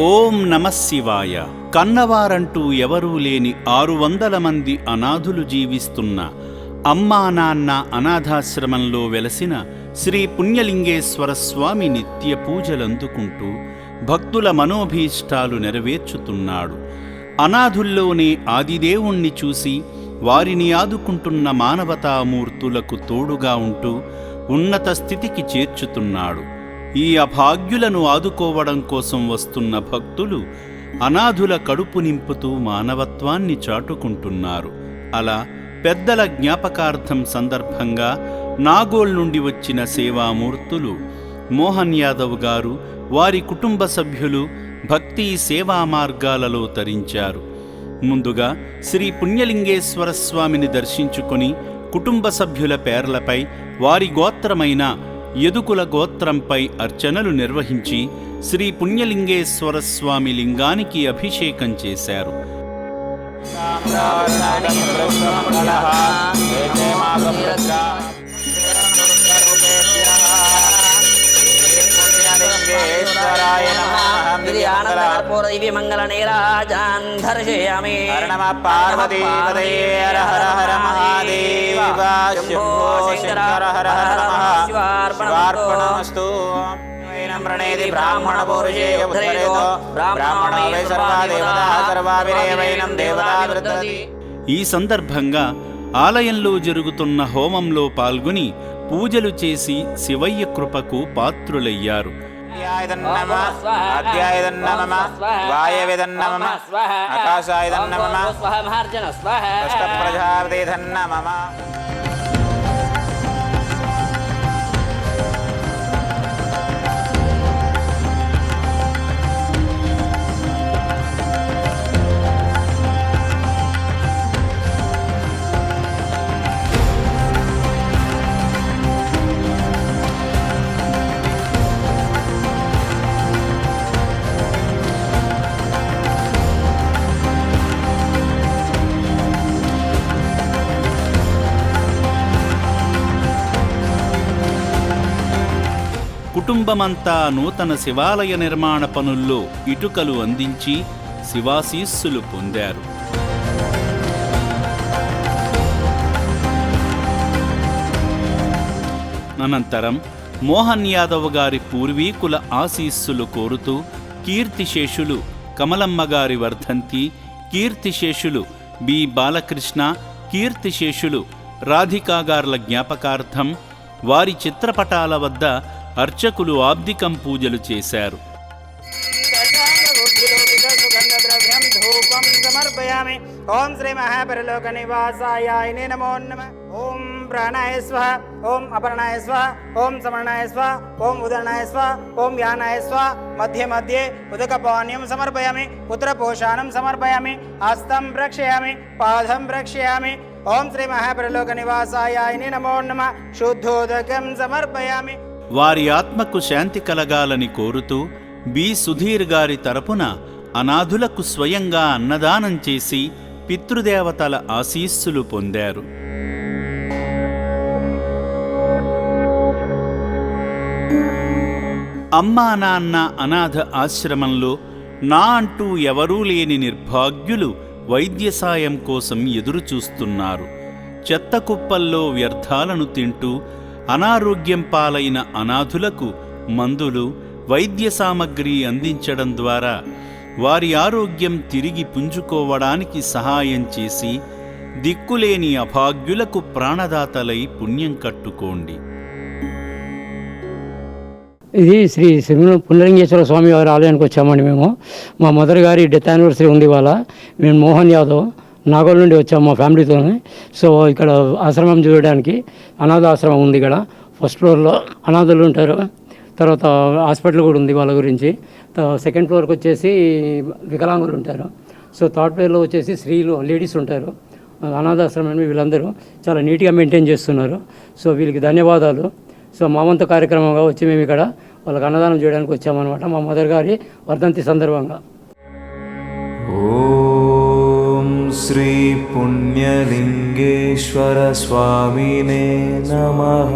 ఓం నమః శివాయ. కన్నవారంటూ ఎవరూ లేని 600 మంది అనాథులు జీవిస్తున్న అమ్మా నాన్న అనాథాశ్రమంలో వెలసిన శ్రీ పుణ్యలింగేశ్వర స్వామి నిత్య పూజలందుకుంటూ భక్తుల మనోభీష్టాలు నెరవేర్చుతున్నాడు. అనాథుల్లోనే ఆదిదేవుణ్ణి చూసి వారిని ఆదుకుంటున్న మానవతామూర్తులకు తోడుగా ఉంటూ ఉన్నత స్థితికి చేర్చుతున్నాడు. ఈ అభాగ్యులను ఆదుకోవడం కోసం వస్తున్న భక్తులు అనాథుల కడుపు నింపుతూ మానవత్వాన్ని చాటుకుంటున్నారు. అలా పెద్దల జ్ఞాపకార్థం సందర్భంగా నాగోల్ నుండి వచ్చిన సేవామూర్తులు మోహన్ యాదవ్ గారు, వారి కుటుంబ సభ్యులు భక్తి సేవా మార్గాలలో తరించారు. ముందుగా శ్రీ పుణ్యలింగేశ్వర స్వామిని దర్శించుకొని కుటుంబ సభ్యుల పేర్లపై వారి గోత్రమైన యదుకుల గోత్రంపై అర్చనలు నిర్వహించి శ్రీ పుణ్యలింగేశ్వర స్వామి లింగానికి అభిషేకం చేశారు. మంగళ నీరాజాన్ దర్శయామి. ఈ సందర్భంగా ఆలయంలో జరుగుతున్న హోమంలో పాల్గొని పూజలు చేసి శివయ్య కృపకు పాత్రులయ్యారు. కుటుంబమంతా నూతన శివాలయ నిర్మాణ పనుల్లో ఇటుకలు అందించి శివాశీస్సులు పొందారు. అనంతరం మోహన్ యాదవ్ గారి పూర్వీకుల ఆశీస్సులు కోరుతూ కీర్తిశేషులు కమలమ్మ గారి వర్ధంతి, కీర్తిశేషులు బి బాలకృష్ణ, కీర్తిశేషులు రాధికా గార్ల జ్ఞాపకార్థం వారి చిత్రపటాల వద్ద అర్చకులు ఆబ్దికం పూజలు చేశారు. ఓం శ్రీ మహాపరలోక నివాసాయ నమో నమః. ఓం ప్రాణాయ స్వః, ఓం అపర్ణాయ స్వః, ఓం సమర్ణాయ స్వః, ఓం ఉదరణాయ స్వః, ఓం యానాయ స్వః. మధ్య మధ్యే ఉదకపానీయం సమర్పయామి, ఉత్తరపోషాణం సమర్పయామి, హస్తం ప్రక్షయామి, పాదం ప్రక్షయామి. ఓం శ్రీ మహాపరలోక నివాసాయ నమో నమః. శుద్ధోదకం సమర్పయామి. వారి ఆత్మకు శాంతి కలగాలని కోరుతూ బి సుధీర్ గారి తరపున అనాథులకు స్వయంగా అన్నదానం చేసి పితృదేవతల ఆశీస్సులు పొందారు. అమ్మా నాన్న అనాథ ఆశ్రమంలో నా అంటూ ఎవరూ లేని నిర్భాగ్యులు వైద్య సాయం కోసం ఎదురుచూస్తున్నారు. చెత్త కుప్పల్లో వ్యర్థాలను తింటూ అనారోగ్యం పాలైన అనాథులకు మందులు, వైద్య సామగ్రి అందించడం ద్వారా వారి ఆరోగ్యం తిరిగి పుంజుకోవడానికి సహాయం చేసి దిక్కులేని అభాగ్యులకు ప్రాణదాతలై పుణ్యం కట్టుకోండి. ఇది శ్రీ పుణ్యలింగేశ్వర స్వామి వారి ఆలయానికి వచ్చామండి. మేము మా మదర్ గారి డెత్ యానివర్సరీ ఉంది ఇవాళ. మేము మోహన్ యాదవ్ నాగోల్ నుండి వచ్చాము మా ఫ్యామిలీతో. సో ఇక్కడ ఆశ్రమం చూడడానికి అనాథ ఆశ్రమం ఉంది. ఇక్కడ ఫస్ట్ ఫ్లోర్లో అనాథులు ఉంటారు, తర్వాత హాస్పిటల్ కూడా ఉంది వాళ్ళ గురించి. సెకండ్ ఫ్లోర్కి వచ్చేసి వికలాంగులు ఉంటారు. సో థర్డ్ ఫ్లోర్లో వచ్చేసి స్త్రీలు, లేడీస్ ఉంటారు. అనాథాశ్రమం వీళ్ళందరూ చాలా నీట్గా మెయింటైన్ చేస్తున్నారు. సో వీళ్ళకి ధన్యవాదాలు. సో మా వంతు కార్యక్రమంగా వచ్చి మేము ఇక్కడ వాళ్ళకి అన్నదానం చేయడానికి వచ్చామన్నమాట, మా మదర్ గారి వర్ధంతి సందర్భంగా. ఓం శ్రీ పుణ్యలింగేశ్వర స్వామినే నమః.